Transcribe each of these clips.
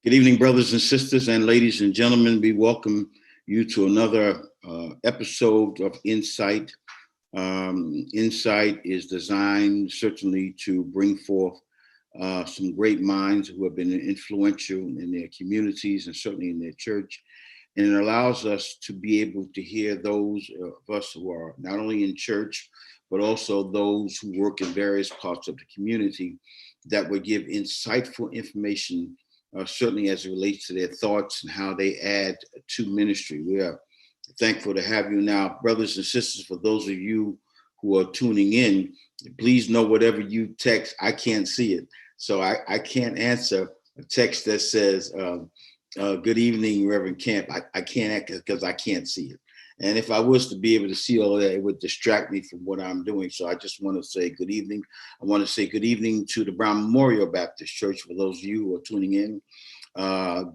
Good evening, brothers and sisters, and ladies and gentlemen. We welcome you to another episode of Insight. Insight is designed certainly to bring forth some great minds who have been influential in their communities and certainly in their church. And it allows us to be able to hear those of us who are not only in church, but also those who work in various parts of the community that would give insightful information, certainly as it relates to their thoughts and how they add to ministry. We are thankful to have you now, brothers and sisters. For those of you who are tuning in, please know whatever you text, I can't see it. So I can't answer a text that says, good evening, Reverend Camp. I can't, because I can't see it. And if I was to be able to see all that, it would distract me from what I'm doing. So I just want to say good evening. I want to say good evening to the Brown Memorial Baptist Church, for those of you who are tuning in.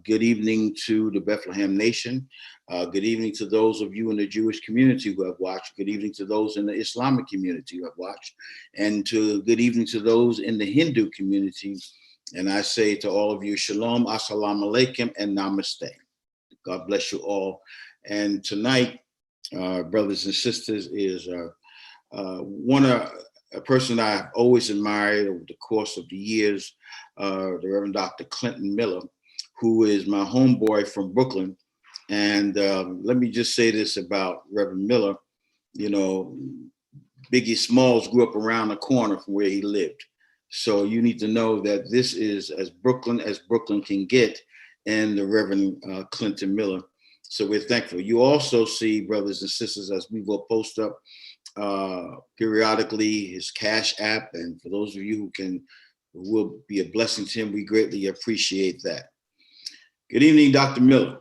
Good evening to the Bethlehem Nation. Good evening to those of you in the Jewish community who have watched. Good evening to those in the Islamic community who have watched. And good evening to those in the Hindu community. And I say to all of you, Shalom, Assalamu Alaikum, and Namaste. God bless you all. And tonight, brothers and sisters, is a person I've always admired over the course of the years, the Reverend Dr. Clinton Miller, who is my homeboy from Brooklyn. And let me just say this about Reverend Miller. You know, Biggie Smalls grew up around the corner from where he lived. So you need to know that this is as Brooklyn can get, and the Reverend Clinton Miller. So we're thankful. You also see, brothers and sisters, as we will post up periodically, his Cash App. And for those of you who will be a blessing to him, we greatly appreciate that. Good evening, Dr. Miller.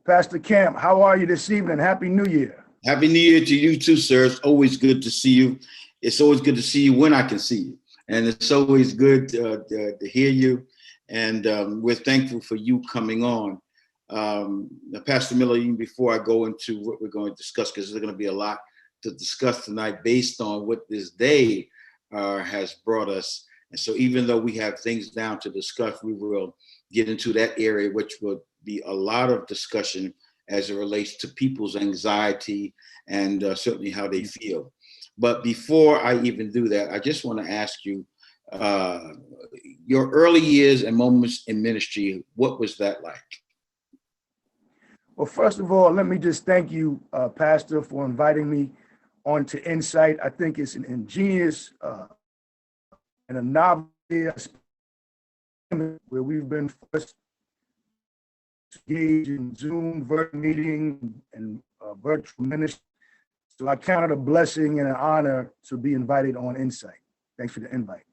Pastor Camp, how are you this evening? Happy New Year. Happy New Year to you too, sir. It's always good to see you. It's always good to see you when I can see you. And it's always good to hear you. And we're thankful for you coming on. Pastor Miller, even before I go into what we're going to discuss, because there's going to be a lot to discuss tonight based on what this day has brought us. And so even though we have things down to discuss, we will get into that area, which will be a lot of discussion as it relates to people's anxiety and certainly how they feel. But before I even do that, I just want to ask you, your early years and moments in ministry, what was that like? Well, first of all, let me just thank you, Pastor, for inviting me onto Insight. I think it's an ingenious and a novel where we've been forced to engage in Zoom virtual meeting and virtual ministry. So I count it a blessing and an honor to be invited on Insight. Thanks for the invite.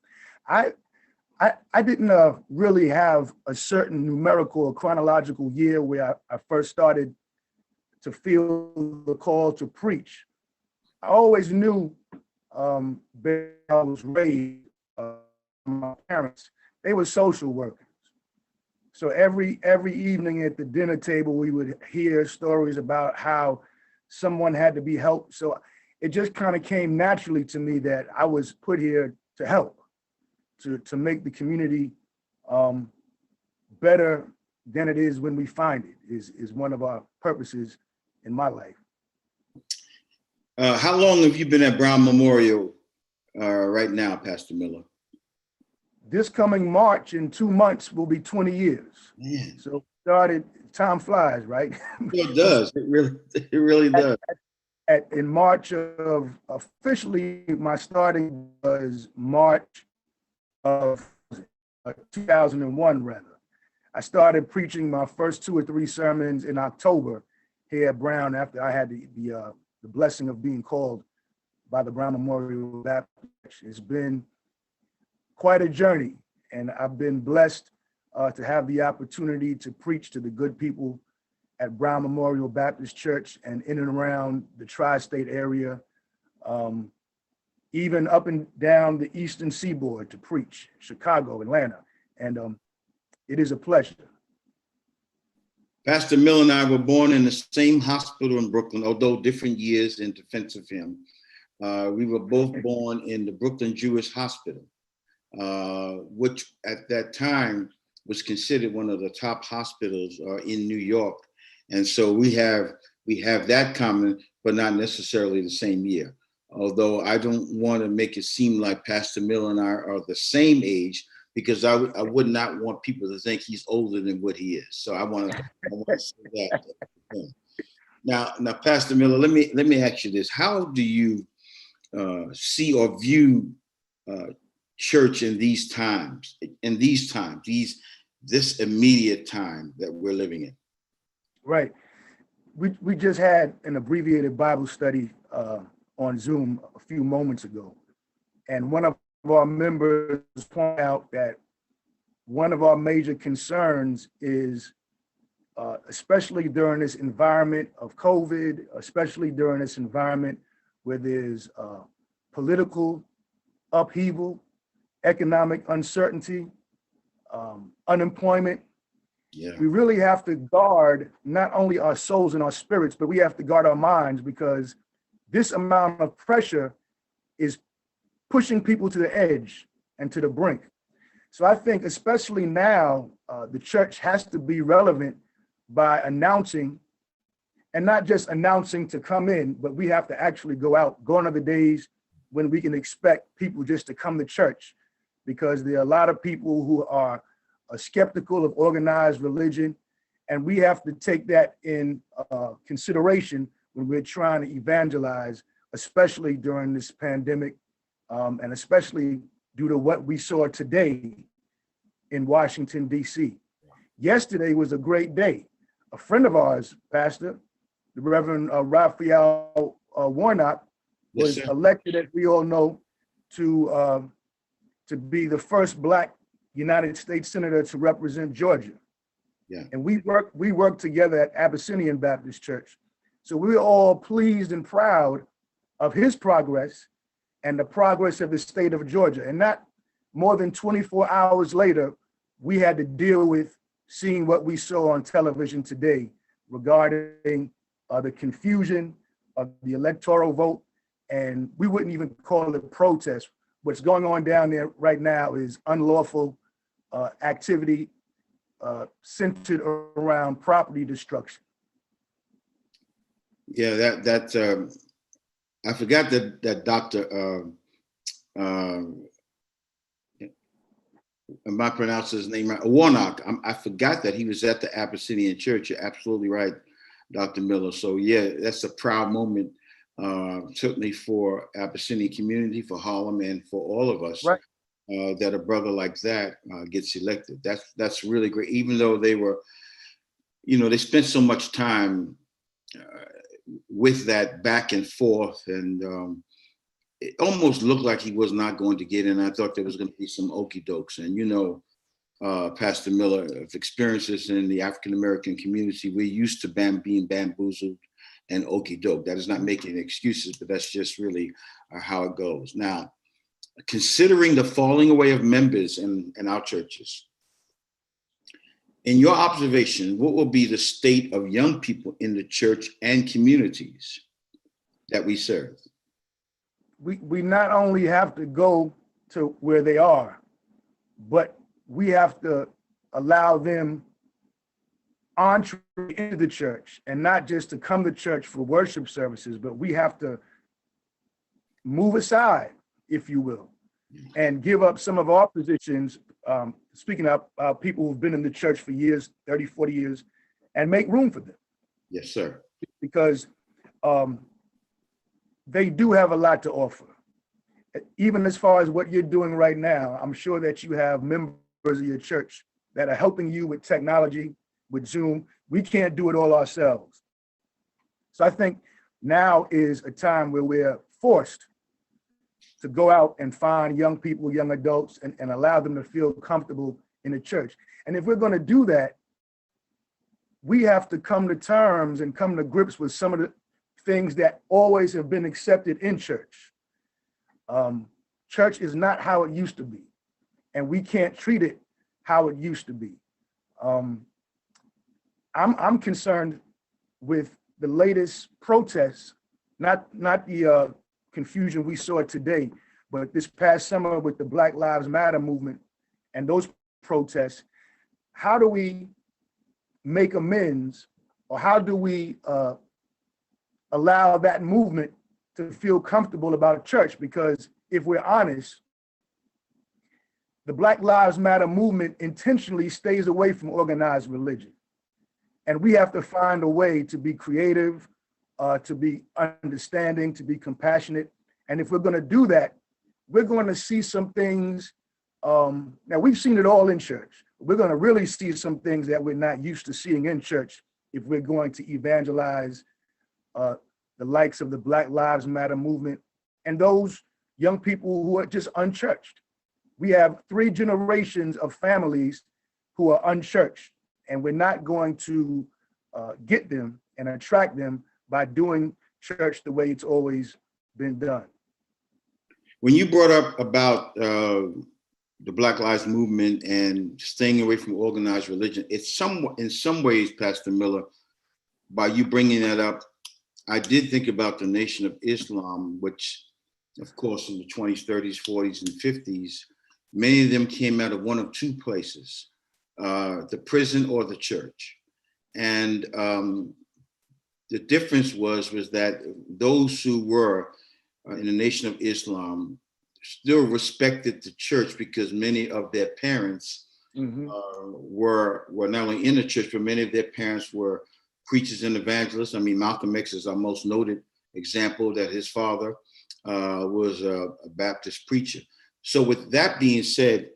I didn't really have a certain numerical or chronological year where I first started to feel the call to preach. I always knew I was raised, my parents, they were social workers. So every evening at the dinner table, we would hear stories about how someone had to be helped. So it just kind of came naturally to me that I was put here to help, to make the community better than it is when we find it, is one of our purposes in my life. How long have you been at Brown Memorial right now, Pastor Miller? This coming March, in 2 months, will be 20 years. Man. So started, time flies, right? It does. It really does. In March of, officially, my starting was March of 2001, rather. I started preaching my first 2 or 3 sermons in October here at Brown after I had the blessing of being called by the Brown Memorial Baptist. It's been quite a journey, and I've been blessed to have the opportunity to preach to the good people at Brown Memorial Baptist Church and in and around the tri-state area, even up and down the Eastern Seaboard to preach, Chicago, Atlanta, and it is a pleasure. Pastor Miller and I were born in the same hospital in Brooklyn, although different years in defense of him. We were both born in the Brooklyn Jewish Hospital, which at that time was considered one of the top hospitals in New York. And so we have that common, but not necessarily the same year. Although I don't want to make it seem like Pastor Miller and I are the same age, because I would not want people to think he's older than what he is. So I want to say that. Now, Pastor Miller, let me ask you this: how do you see or view church in these times? This immediate time that we're living in. Right. We just had an abbreviated Bible study on Zoom a few moments ago, and one of our members pointed out that one of our major concerns is, especially during this environment of COVID, especially during this environment where there's political upheaval, economic uncertainty, unemployment. Yeah. We really have to guard not only our souls and our spirits, but we have to guard our minds, because this amount of pressure is pushing people to the edge and to the brink. So I think especially now, the church has to be relevant by announcing, and not just announcing to come in, but we have to actually go out, gone are the days when we can expect people just to come to church, because there are a lot of people who are skeptical of organized religion, and we have to take that in consideration when we're trying to evangelize, especially during this pandemic, and especially due to what we saw today in Washington, D.C. Yesterday was a great day. A friend of ours, Pastor, the Reverend Raphael Warnock, was elected, as we all know, to be the first Black United States Senator to represent Georgia. Yeah. And we work together at Abyssinian Baptist Church. So we're all pleased and proud of his progress and the progress of the state of Georgia. And not more than 24 hours later, we had to deal with seeing what we saw on television today regarding the confusion of the electoral vote. And we wouldn't even call it protest. What's going on down there right now is unlawful activity centered around property destruction. Yeah, that I forgot that Dr. Am I pronouncing his name right? Warnock. I forgot that he was at the Abyssinian Church. You're absolutely right, Dr. Miller. So yeah, that's a proud moment, certainly for Abyssinian community, for Harlem, and for all of us. Right. That a brother like that gets elected. That's really great. Even though they were, they spent so much time with that back and forth, and it almost looked like he was not going to get in. I thought there was going to be some okie dokes. And Pastor Miller, of experiences in the African American community, we're used to being bamboozled and okie doke. That is not making excuses, but that's just really how it goes. Now, considering the falling away of members in our churches, in your observation, what will be the state of young people in the church and communities that we serve? We not only have to go to where they are, but we have to allow them entry into the church, and not just to come to church for worship services, but we have to move aside, if you will, and give up some of our positions, speaking of people who've been in the church for years, 30, 40 years, and make room for them. Yes, sir. Because they do have a lot to offer. Even as far as what you're doing right now, I'm sure that you have members of your church that are helping you with technology, with Zoom. We can't do it all ourselves. So I think now is a time where we're forced to go out and find young people, young adults, and allow them to feel comfortable in the church. And if we're going to do that, we have to come to terms and come to grips with some of the things that always have been accepted in church. Church is not how it used to be, and we can't treat it how it used to be. I'm concerned with the latest protests, not the confusion we saw today, but this past summer with the Black Lives Matter movement and those protests. how do we make amends, or how do we allow that movement to feel comfortable about church? Because if we're honest, the Black Lives Matter movement intentionally stays away from organized religion. And we have to find a way to be creative, to be understanding, to be compassionate. And if we're going to do that, we're going to see some things. Now, we've seen it all in church. We're going to really see some things that we're not used to seeing in church if we're going to evangelize the likes of the Black Lives Matter movement and those young people who are just unchurched. We have 3 generations of families who are unchurched, and we're not going to get them and attract them by doing church the way it's always been done. When you brought up about the Black Lives Movement and staying away from organized religion, it's in some ways, Pastor Miller, by you bringing that up, I did think about the Nation of Islam, which, of course, in the 20s, 30s, 40s, and 50s, many of them came out of one of 2 places, the prison or the church. And the difference was that those who were in the Nation of Islam still respected the church because many of their parents were not only in the church, but many of their parents were preachers and evangelists. I mean, Malcolm X is our most noted example, that his father was a Baptist preacher. So with that being said,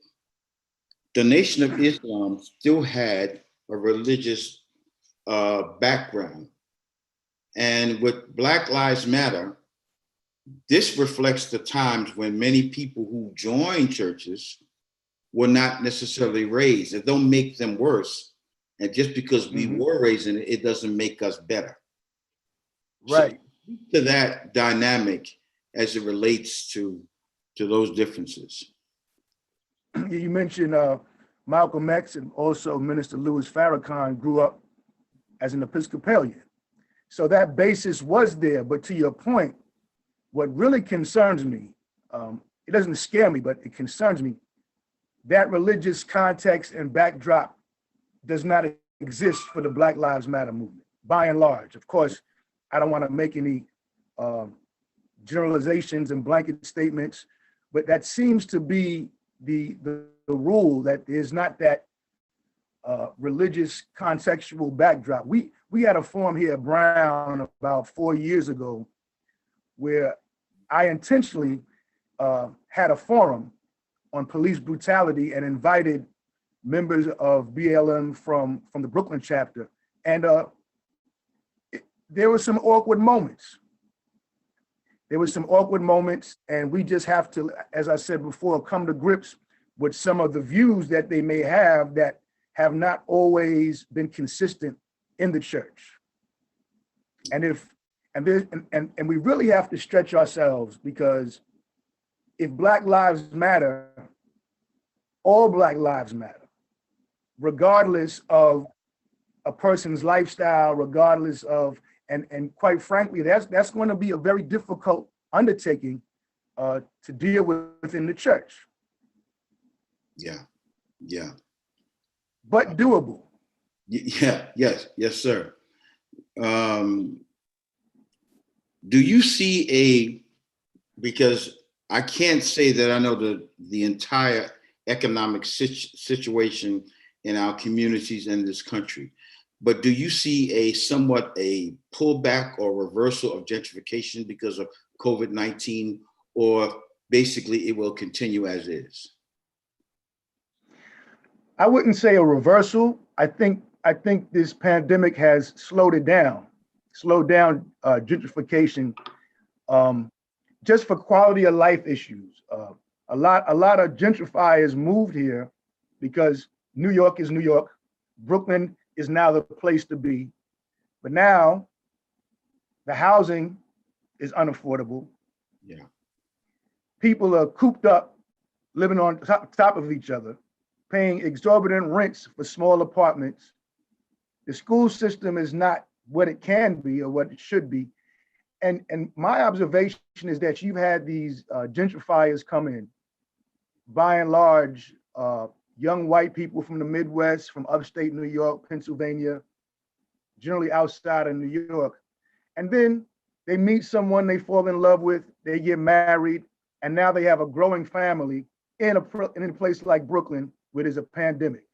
the Nation of Islam still had a religious background. And with Black Lives Matter, this reflects the times when many people who joined churches were not necessarily raised. It don't make them worse. And just because we were raised in it, it doesn't make us better. Right. So, to that dynamic as it relates to those differences. You mentioned Malcolm X, and also Minister Louis Farrakhan grew up as an Episcopalian. So that basis was there. But to your point, what really concerns me, it doesn't scare me, but it concerns me, that religious context and backdrop does not exist for the Black Lives Matter movement, by and large. Of course, I don't want to make any generalizations and blanket statements, but that seems to be the rule, that there's not that religious contextual backdrop. We had a forum here at Brown about 4 years ago where I intentionally had a forum on police brutality and invited members of BLM from the Brooklyn chapter. And there were some awkward moments. And we just have to, as I said before, come to grips with some of the views that they may have that have not always been consistent in the church. And we really have to stretch ourselves, because if Black Lives Matter, all Black lives matter, regardless of a person's lifestyle, regardless of, and quite frankly, that's going to be a very difficult undertaking to deal with within the church. Yeah. But doable. Yes, sir. Do you see because I can't say that I know the entire economic situation in our communities in this country, but do you see somewhat a pullback or reversal of gentrification because of COVID-19, or basically it will continue as is? I wouldn't say a reversal. I think this pandemic has slowed down gentrification, just for quality of life issues. A lot of gentrifiers moved here because New York is New York. Brooklyn is now the place to be. But now the housing is unaffordable. Yeah. People are cooped up, living on top of each other, paying exorbitant rents for small apartments. The school system is not what it can be or what it should be. And my observation is that you've had these gentrifiers come in, by and large, young white people from the Midwest, from upstate New York, Pennsylvania, generally outside of New York. And then they meet someone they fall in love with, they get married, and now they have a growing family in a place like Brooklyn where there's a pandemic.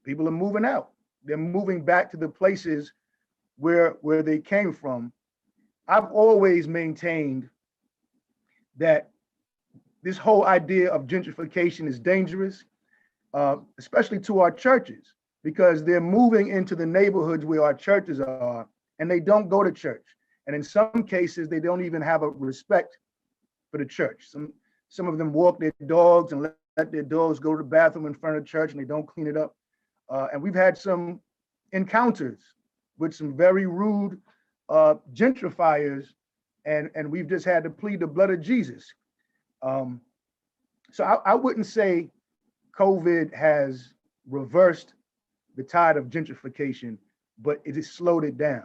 People are moving out. They're moving back to the places where they came from. I've always maintained that this whole idea of gentrification is dangerous, especially to our churches, because they're moving into the neighborhoods where our churches are, and they don't go to church. And in some cases, they don't even have a respect for the church. Some of them walk their dogs and let their dogs go to the bathroom in front of the church, and they don't clean it up. And we've had some encounters with some very rude gentrifiers, and we've just had to plead the blood of Jesus. So I wouldn't say COVID has reversed the tide of gentrification, but it has slowed it down.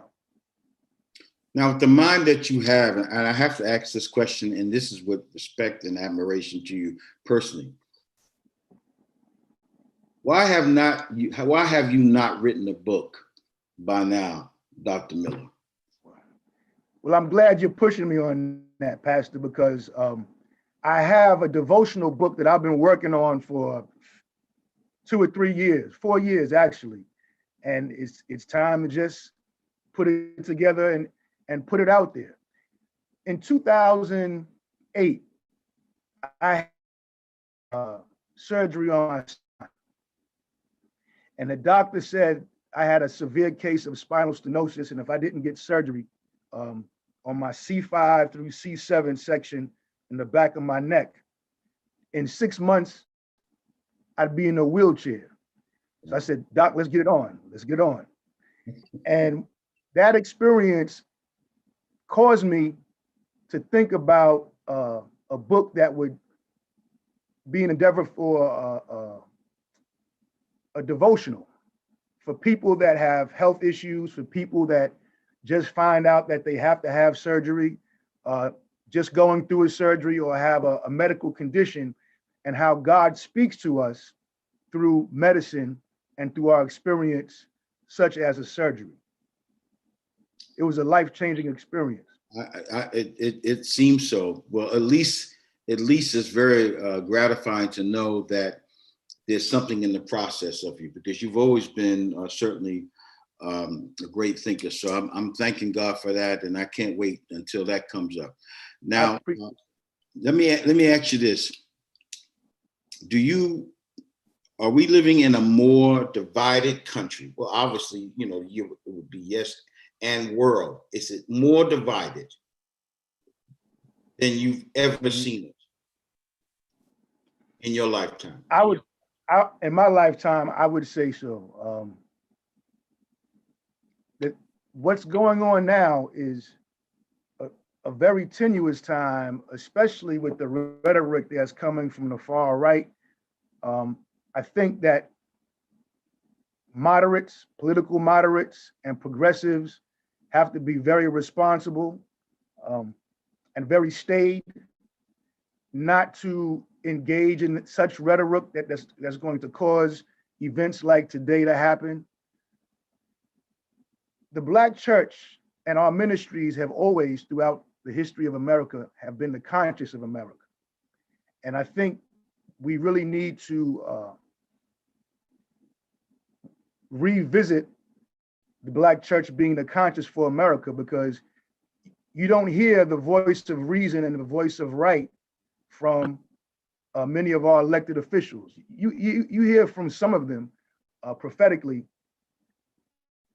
Now, with the mind that you have, and I have to ask this question, and this is with respect and admiration to you personally. Why have you not written a book by now, Dr. Miller? Well, I'm glad you're pushing me on that, Pastor, because I have a devotional book that I've been working on for 2 or 3 years, 4 years actually, and it's time to just put it together and put it out there. In 2008, I had surgery on my spine, and the doctor said I had a severe case of spinal stenosis, and if I didn't get surgery on my C5 through C7 section in the back of my neck, in 6 months, I'd be in a wheelchair. So I said, Doc, let's get it on. Let's get on. And that experience caused me to think about a book that would be an endeavor for a devotional for people that have health issues, for people that just find out that they have to have surgery, just going through a surgery, or have a medical condition, and how God speaks to us through medicine and through our experience, such as a surgery. It was a life-changing experience. It seems so. Well, at least it's very gratifying to know that there's something in the process of you, because you've always been certainly a great thinker. So I'm thanking God for that, and I can't wait until that comes up. Now, let me ask you this: are we living in a more divided country? Well, obviously, it would be yes, and world. Is it more divided than you've ever seen it in your lifetime? In my lifetime, I would say so. That what's going on now is a very tenuous time, especially with the rhetoric that's coming from the far right. I think that moderates, political moderates, and progressives have to be very responsible and very staid, not to engage in such rhetoric that's going to cause events like today to happen. The Black church and our ministries have always, throughout the history of America, have been the conscience of America. And I think we really need to revisit the Black church being the conscience for America, because you don't hear the voice of reason and the voice of right from many of our elected officials. You hear from some of them prophetically,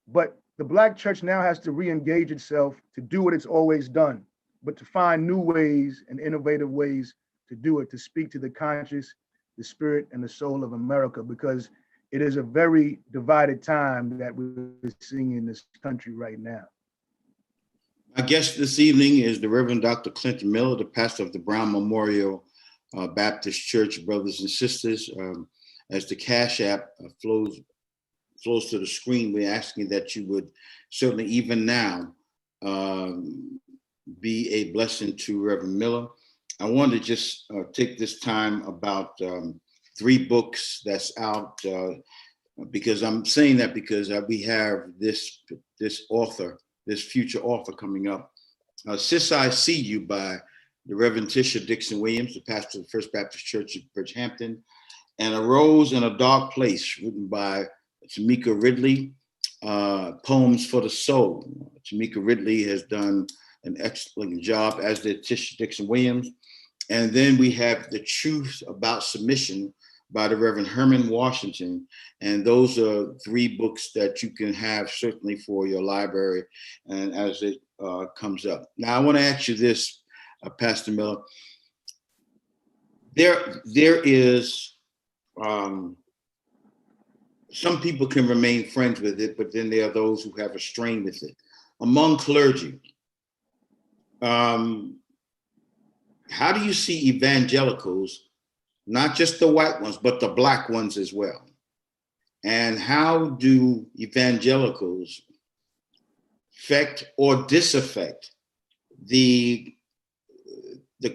but the Black church now has to re-engage itself to do what it's always done, but to find new ways and innovative ways to do it, to speak to the conscience, the spirit, and the soul of America, because it is a very divided time that we're seeing in this country right now. My guest this evening is the Reverend Dr. Clinton Miller, the pastor of the Brown Memorial Baptist Church. Brothers and sisters, as the Cash App flows to the screen, we're asking that you would certainly, even now, be a blessing to Reverend Miller. I want to just take this time about 3 books that's out, because I'm saying that because we have this author, this future author coming up, Sis I See You by the Reverend Tisha Dixon Williams, the pastor of the First Baptist Church of Bridgehampton, and A Rose in a Dark Place, written by Tamika Ridley, Poems for the Soul. Tamika Ridley has done an excellent job, as did Tisha Dixon Williams. And then we have The Truth About Submission by the Reverend Herman Washington. And those are 3 books that you can have certainly for your library and as it comes up. Now, I want to ask you this, Pastor Miller. There is, some people can remain friends with it, but then there are those who have a strain with it. Among clergy, how do you see evangelicals, not just the white ones, but the Black ones as well? And how do evangelicals affect or disaffect the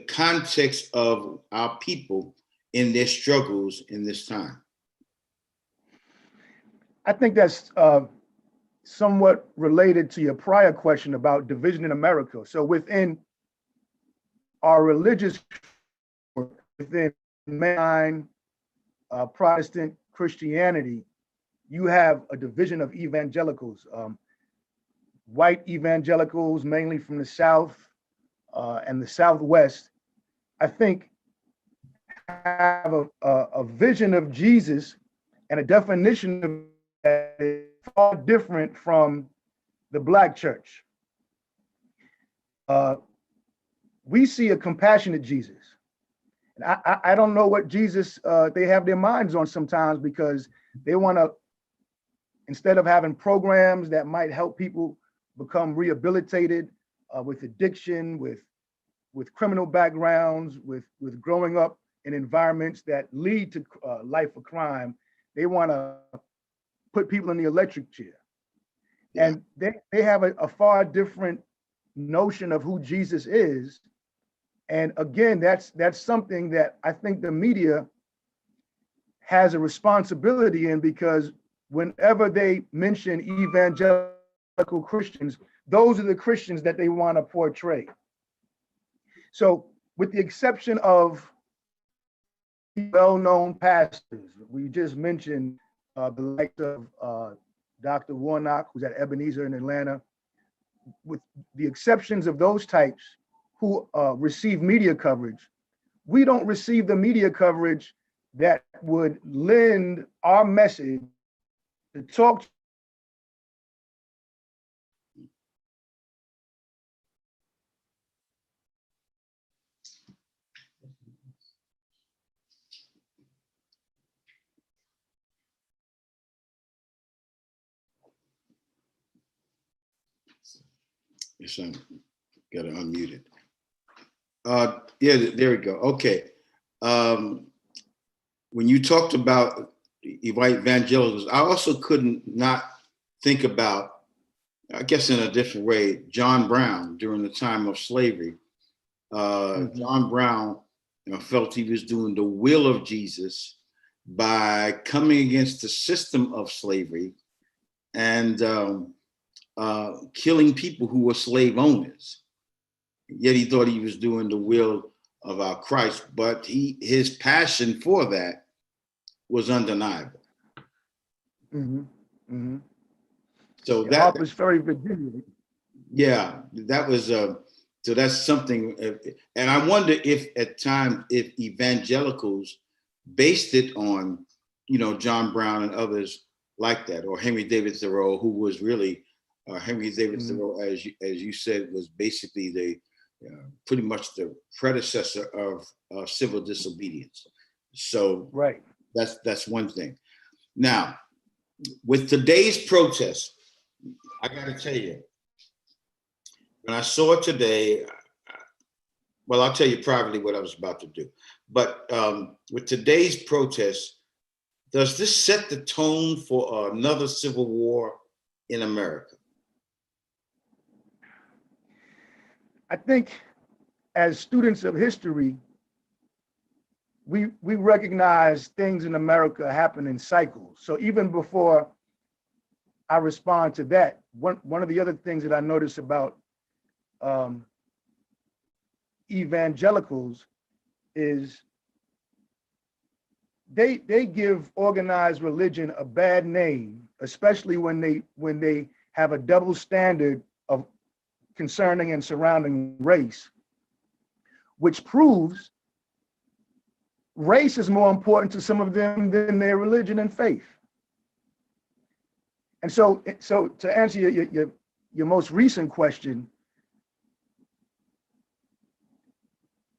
context of our people in their struggles in this time? I think that's somewhat related to your prior question about division in America. So within our religious, within mainline Protestant Christianity, you have a division of evangelicals, white evangelicals, mainly from the South and the Southwest, I think have a vision of Jesus and a definition of that is far different from the Black church. We see a compassionate Jesus. And I don't know what Jesus they have their minds on sometimes, because they want to, instead of having programs that might help people become rehabilitated with addiction, with criminal backgrounds, with growing up in environments that lead to life of crime, they want to put people in the electric chair. Yeah. And they have a far different notion of who Jesus is. And again, that's something that I think the media has a responsibility in, because whenever they mention evangelical Christians, those are the Christians that they want to portray. So with the exception of well-known pastors, we just mentioned the likes of Dr. Warnock, who's at Ebenezer in Atlanta, with the exceptions of those types who receive media coverage, we don't receive the media coverage that would lend our message to talk to. Yes, I got to unmute it. Yeah, there we go. Okay. When you talked about evangelicals, I also couldn't not think about, I guess in a different way, John Brown during the time of slavery. John Brown felt he was doing the will of Jesus by coming against the system of slavery and killing people who were slave owners. Yet he thought he was doing the will of our Christ, but his passion for that was undeniable. Mm-hmm. Mm-hmm. So yeah, that Harper's Ferry, Virginia. Yeah, that was so that's something. And I wonder if at times if evangelicals based it on, John Brown and others like that, or Henry David Thoreau, who was really Henry David Thoreau, as you said, was basically the pretty much the predecessor of civil disobedience. So right, that's one thing. Now, with today's protest, I got to tell you, when I saw it today, well, I'll tell you privately what I was about to do. But with today's protest, does this set the tone for another civil war in America? I think as students of history, we recognize things in America happen in cycles. So even before I respond to that, one of the other things that I notice about evangelicals is they give organized religion a bad name, especially when they have a double standard of concerning and surrounding race, which proves race is more important to some of them than their religion and faith. And so to answer your most recent question,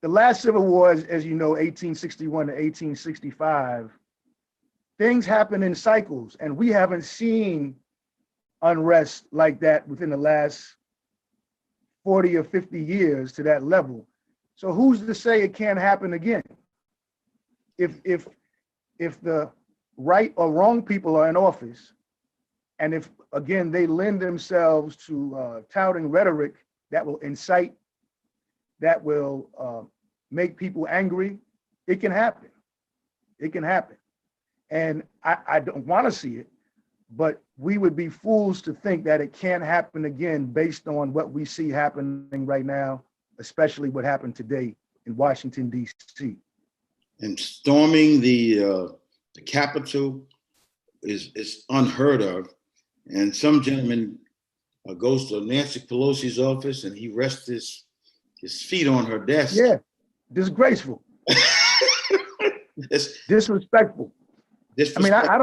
the last civil war, as you know, 1861 to 1865, things happen in cycles, and we haven't seen unrest like that within the last 40 or 50 years to that level. So who's to say it can't happen again? If the right or wrong people are in office, and if, again, they lend themselves to touting rhetoric that will incite, that will make people angry, it can happen. It can happen. And I don't want to see it, but we would be fools to think that it can't happen again based on what we see happening right now, especially what happened today in Washington, D.C. And storming the Capitol is unheard of. And some gentleman goes to Nancy Pelosi's office and he rests his feet on her desk. Yeah, disgraceful. Disrespectful. I mean, I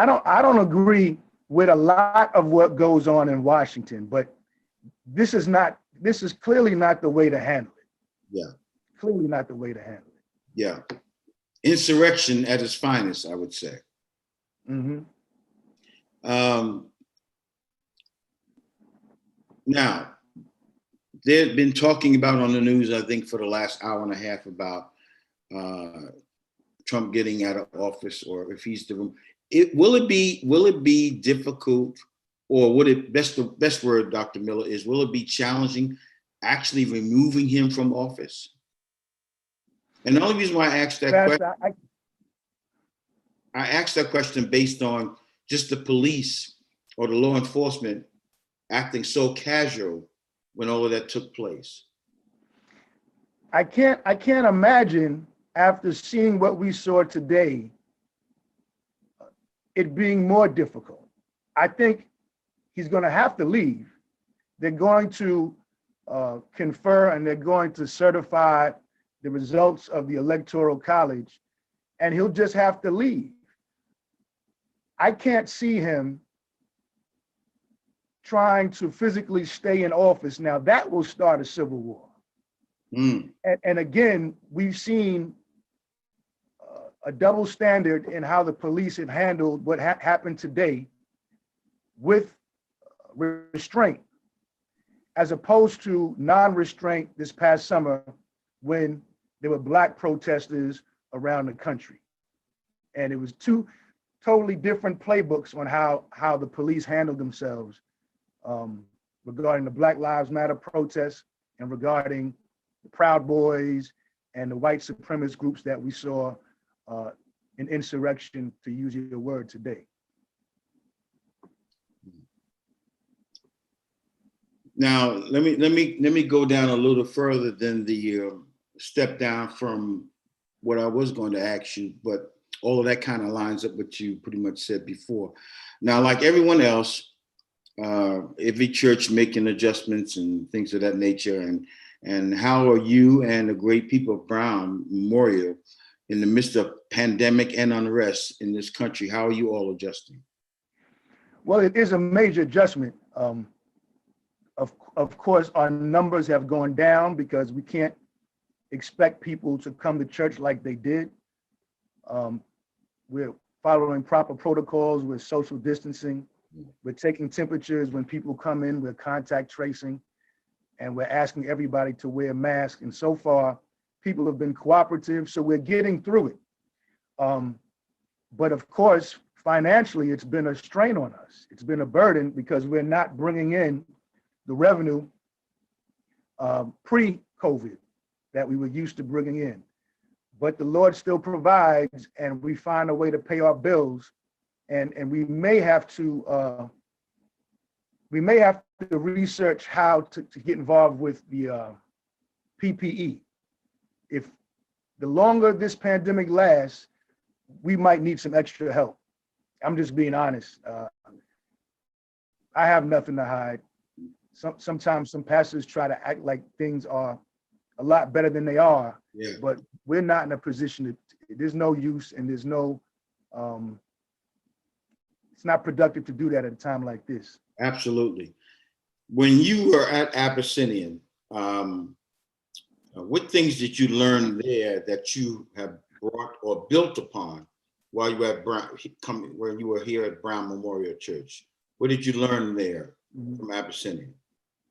don't agree with a lot of what goes on in Washington, but this is clearly not the way to handle it. Yeah. Clearly not the way to handle it. Yeah. Insurrection at its finest, I would say. Mm-hmm. Now, they've been talking about on the news, I think, for the last hour and a half about Trump getting out of office, or if he's the will it be difficult, or would it the best word, Dr. Miller, is will it be challenging actually removing him from office? And the only reason why I asked that question, I asked that question based on just the police or the law enforcement acting so casual when all of that took place. I can't imagine, after seeing what we saw today, it being more difficult. I think he's going to have to leave. They're going to confer and they're going to certify the results of the Electoral College, and he'll just have to leave. I can't see him trying to physically stay in office. Now, that will start a civil war. And again, we've seen a double standard in how the police have handled what happened today with restraint, as opposed to non-restraint this past summer when there were Black protesters around the country. And it was two totally different playbooks on how the police handled themselves regarding the Black Lives Matter protests and regarding the Proud Boys and the white supremacist groups that we saw in insurrection, to use your word, today. Now, let me go down a little further than the step down from what I was going to ask you, but all of that kind of lines up what you pretty much said before. Now, like everyone else, every church making adjustments and things of that nature, and how are you and the great people of Brown Memorial in the midst of pandemic and unrest in this country? How are you all adjusting? Well, it is a major adjustment. Of course, our numbers have gone down because we can't expect people to come to church like they did. We're following proper protocols with social distancing. We're taking temperatures when people come in, we're contact tracing, and we're asking everybody to wear masks. And so far, people have been cooperative, so we're getting through it. But of course, financially, it's been a strain on us. It's been a burden because we're not bringing in the revenue pre-COVID that we were used to bringing in. but the Lord still provides, and we find a way to pay our bills. And we may have to research how to get involved with the PPE. If the longer this pandemic lasts, we might need some extra help. I'm just being honest. I have nothing to hide. Sometimes some pastors try to act like things are a lot better than they are, Yeah. but we're not in a position to, there's no use, and there's no, it's not productive to do that at a time like this. Absolutely. When you were at Abyssinian, what things did you learn there that you have brought or built upon while you were at when you were here at Brown Memorial Church? What did you learn there from Abyssinian?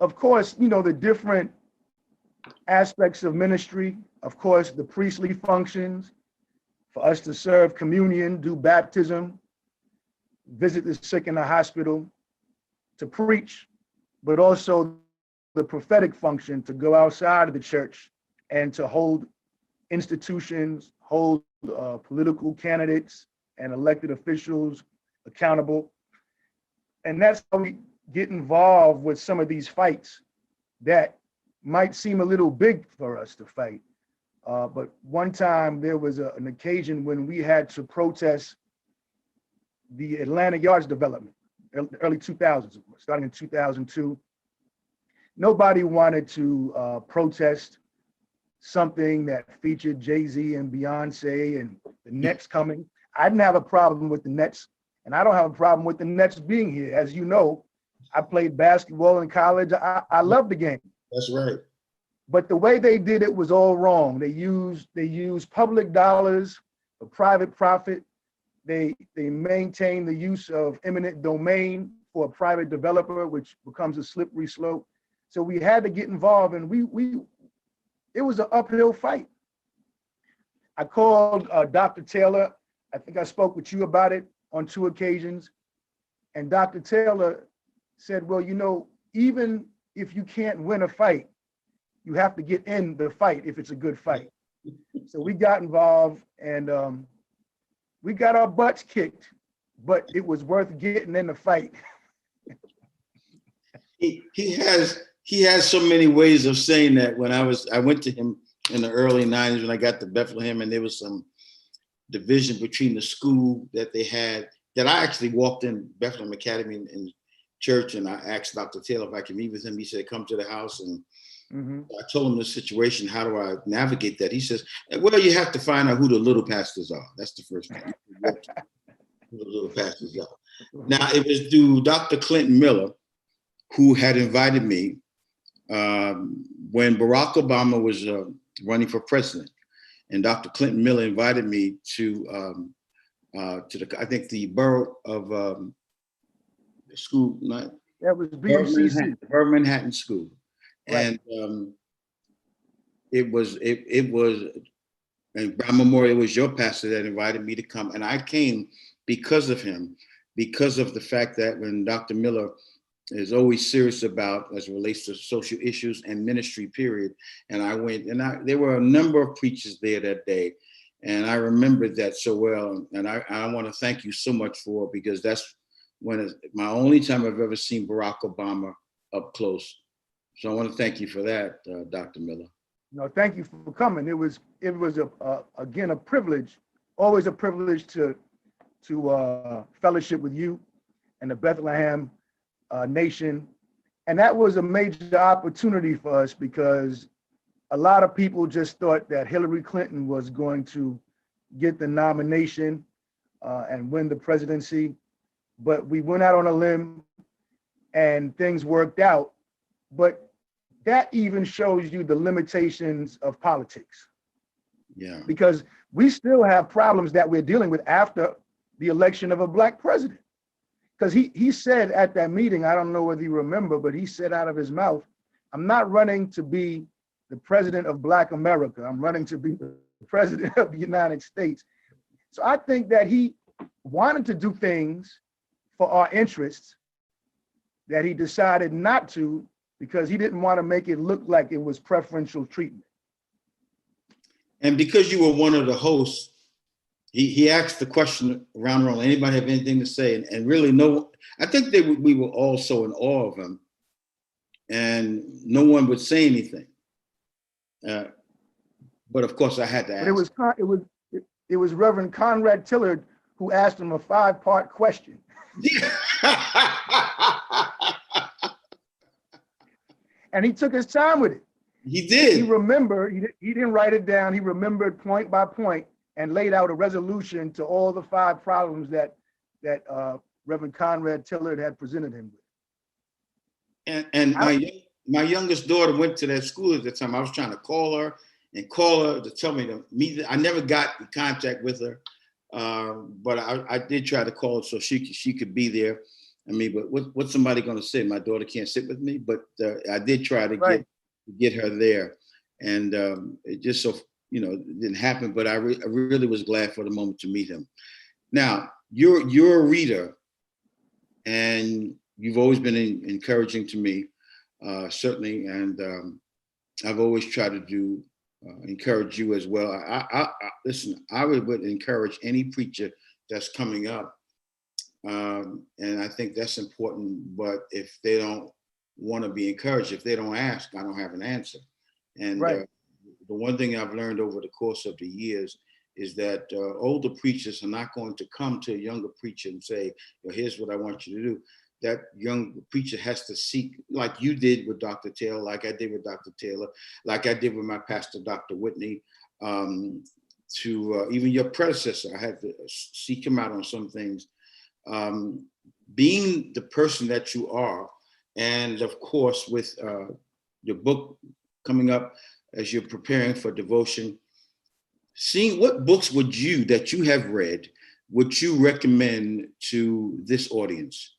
Of course, the different aspects of ministry. Of course, the priestly functions, for us to serve communion, do baptism, visit the sick in the hospital, to preach, but also the prophetic function to go outside of the church and to hold institutions, hold political candidates and elected officials accountable. And that's how we get involved with some of these fights that might seem a little big for us to fight. But one time there was an occasion when we had to protest the Atlantic Yards development, early 2000s, starting in 2002. Nobody wanted to protest something that featured Jay-Z and Beyonce and the Nets coming. I didn't have a problem with the Nets, and I don't have a problem with the Nets being here. As you know, I played basketball in college. I love the game. That's right. But the way they did it was all wrong. They used public dollars for private profit. They maintain the use of eminent domain for a private developer, which becomes a slippery slope. So we had to get involved, and it was an uphill fight. I called Dr. Taylor. I think I spoke with you about it on 2 occasions. And Dr. Taylor said, well, even if you can't win a fight, you have to get in the fight if it's a good fight. So we got involved, and we got our butts kicked, but it was worth getting in the fight. He has so many ways of saying that. When I went to him in the early 90s when I got to Bethlehem, and there was some division between the school that they had, that I actually walked in Bethlehem Academy in church, and I asked Dr. Taylor if I could meet with him. He said, come to the house. And I told him the situation. How do I navigate that? He says, well, you have to find out who the little pastors are. That's the first thing. Who the little pastors are. Now, it was through Dr. Clinton Miller, who had invited me when Barack Obama was running for president. And Dr. Clinton Miller invited me to the borough of the school. That was BMCC. Borough Manhattan School. Right. And it was and Brown Memorial was your pastor that invited me to come. And I came because of him, because of the fact that when Dr. Miller is always serious about as it relates to social issues and ministry, period. And I went, and there were a number of preachers there that day. And I remembered that so well. And I want to thank you so much for it, because that's my only time I've ever seen Barack Obama up close. So I want to thank you for that, Dr. Miller. No, thank you for coming. It was again a privilege, always a privilege to fellowship with you and the Bethlehem nation. And that was a major opportunity for us, because a lot of people just thought that Hillary Clinton was going to get the nomination and win the presidency. But we went out on a limb and things worked out. But that even shows you the limitations of politics. Yeah. Because we still have problems that we're dealing with after the election of a Black president. Because he said at that meeting, I don't know whether you remember, but he said out of his mouth, I'm not running to be the president of Black America. I'm running to be the president of the United States. So I think that he wanted to do things for our interests that he decided not to, because he didn't want to make it look like it was preferential treatment. And because you were one of the hosts, he asked the question around the room, anybody have anything to say? And really I think we were all so in awe of him, and no one would say anything. But of course I had to ask. But it was Reverend Conrad Tillard who asked him a 5-part question. And he took his time with it. He did. He remembered, he didn't write it down. He remembered point by point and laid out a resolution to all the 5 problems that Reverend Conrad Tillard had presented him with. And my youngest daughter went to that school at the time. I was trying to call her to tell me to meet. I never got in contact with her, but I did try to call her so she could be there. I mean, but what's somebody going to say? My daughter can't sit with me, but I did try to get her there, and it just so it didn't happen. But I really was glad for the moment to meet him. Now you're a reader, and you've always been encouraging to me, certainly, and I've always tried to encourage you as well. I listen. I would encourage any preacher that's coming up. And I think that's important, but if they don't want to be encouraged, if they don't ask, I don't have an answer. And the one thing I've learned over the course of the years is that older preachers are not going to come to a younger preacher and say, well, here's what I want you to do. That young preacher has to seek, like you did with Dr. Taylor, like I did with Dr. Taylor, like I did with my pastor, Dr. Whitney, to even your predecessor. I had to seek him out on some things. Being the person that you are, and of course with your book coming up as you're preparing for devotion, seeing what books that you have read would you recommend to this audience?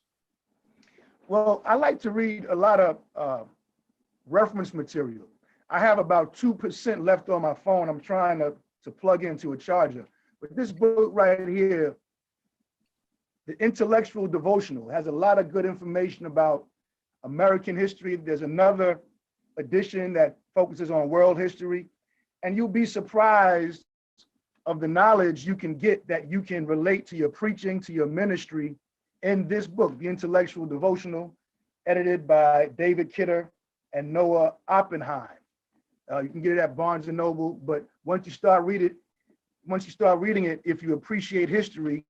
Well, I like to read a lot of reference material. I have about 2% left on my phone. I'm trying to plug into a charger, but this book right here, The Intellectual Devotional, has a lot of good information about American history. There's another edition that focuses on world history, and you'll be surprised of the knowledge you can get that you can relate to your preaching, to your ministry in this book, The Intellectual Devotional, edited by David Kidder and Noah Oppenheim. You can get it at Barnes & Noble, but once you start reading it, if you appreciate history,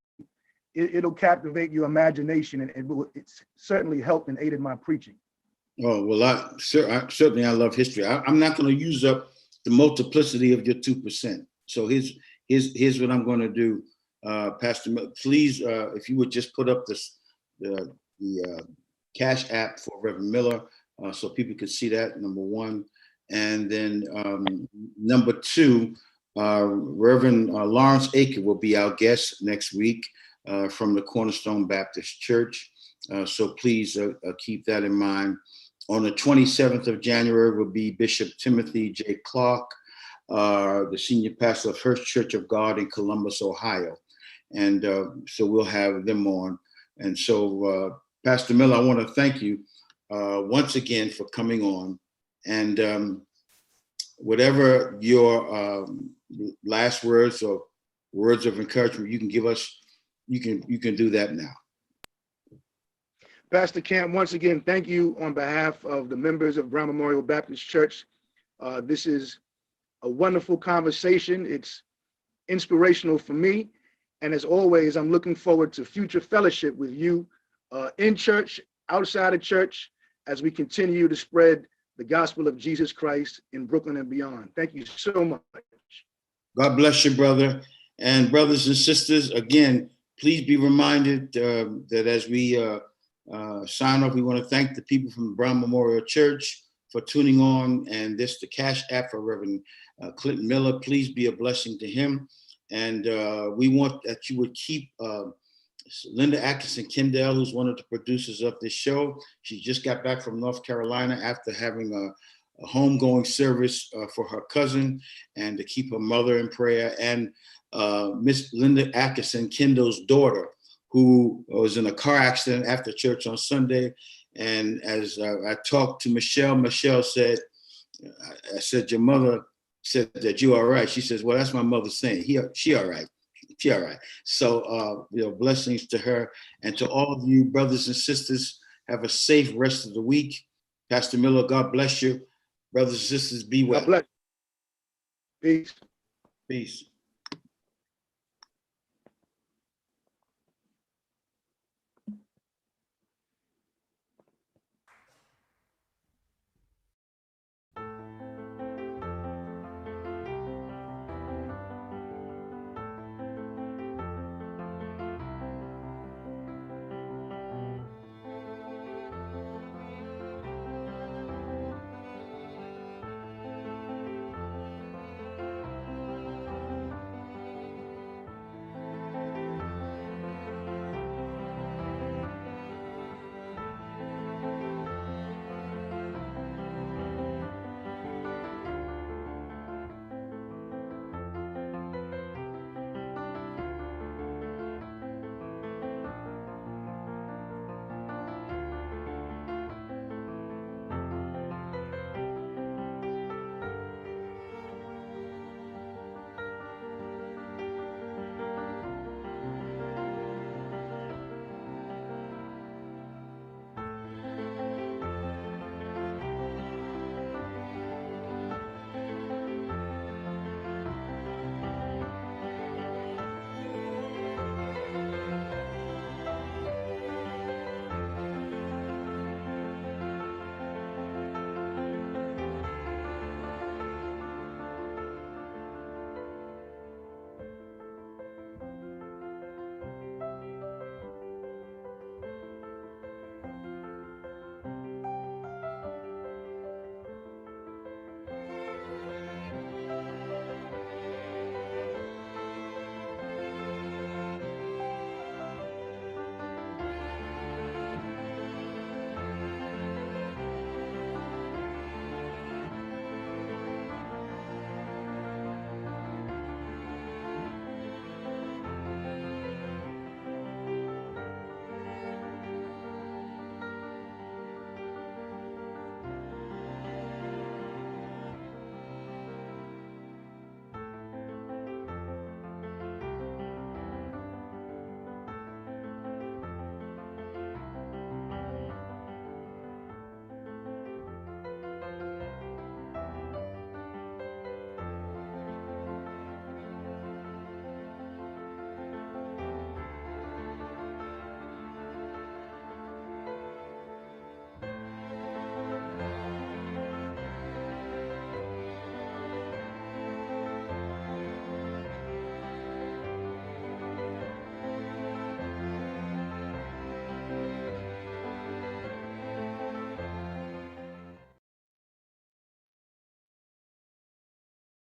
it'll captivate your imagination, and it's certainly helped and aided my preaching. Oh, well, certainly I love history. I'm not going to use up the multiplicity of your 2%. So here's what I'm going to do, Pastor. Please, if you would just put up the Cash App for Reverend Miller, so people can see that, number one. And then number two, Reverend Lawrence Aker will be our guest next week from the Cornerstone Baptist Church. So please keep that in mind. On the 27th of January will be Bishop Timothy J. Clark, the senior pastor of First Church of God in Columbus, Ohio. And so we'll have them on. And so, Pastor Miller, I want to thank you once again for coming on. And whatever your last words or words of encouragement you can give us, you can do that now. Pastor Camp, once again, thank you on behalf of the members of Brown Memorial Baptist Church. This is a wonderful conversation. It's inspirational for me. And as always, I'm looking forward to future fellowship with you in church, outside of church, as we continue to spread the gospel of Jesus Christ in Brooklyn and beyond. Thank you so much. God bless you, brother. And brothers and sisters, again, please be reminded that as we sign off, we want to thank the people from Brown Memorial Church for tuning on, and this the Cash App for Reverend Clinton Miller. Please be a blessing to him. And we want that you would keep Linda Atkinson Kendall, who's one of the producers of this show. She just got back from North Carolina after having a homegoing service for her cousin, and to keep her mother in prayer. And Miss Linda Atkinson Kendall's daughter, who was in a car accident after church on Sunday. And as I talked to Michelle said, I said, your mother said that you all right. She says, well, that's my mother saying she all right. She all right. So, blessings to her and to all of you brothers and sisters. Have a safe rest of the week. Pastor Miller, God bless you. Brothers and sisters, be well. God bless. Peace. Peace.